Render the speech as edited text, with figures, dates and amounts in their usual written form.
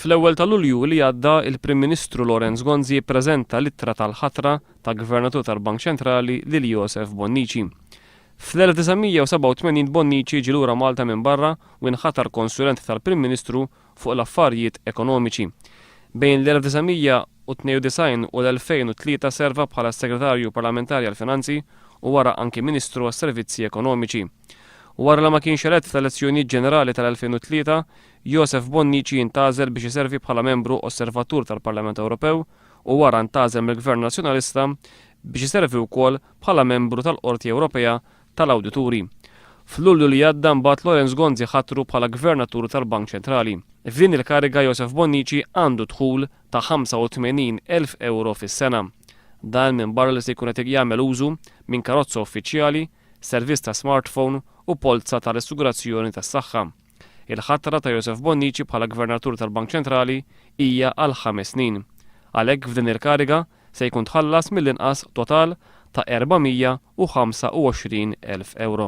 Fl-ewwel ta' Lulju li għadda il-Prim Ministru Lorenz Gonzi jippreżenta l-ittra tal-ħatra ta' Gvernatur tal-Bank Ċentrali lil Joseph Bonnici. Fl-1987 Bonnici ġie lura Malta minn barra u nħatar konsulent tal-Prim Ministru fuq l-affarijiet ekonomiċi. Bejn l-1992 u l-2003 serva bħala Segretarju Parlamentari għall-Finanzi u wara anki Ministru għas-Servizzi Ekonomiċi. Wara li ma kienx elett tal-elezzjonijiet ġenerali tal-2003, Joseph Bonnici intażel biex iservi bħala membru osservatur tal-Parlament Ewropew u wara ntażel mill-Gvern Nazzjonalista biex iservi wkoll bħala membru tal-Qorti Ewropea tal-Awdituri. F'Lulju li għadda mbagħad Lorenz Gonzi ħatru bħala Gvernatur tal-Bank Ċentrali. F'din il-kariga Joseph Bonnici għandu dħul ta' 85,000 euro fis-sena. Dan minn barra li se jkun qed jagħmel użu minn karozza uffiċjali, servizz ta' smartphone u polza tal-assigurazzjoni tas-saħħa. Il-ħatra ta' Joseph Bonnici bħala Gvernatur tal-Bank Ċentrali hija għal 5 snin. Għalhekk f'din il-kariga se jkun tħallas mill-inqas total ta' 425,000 euro.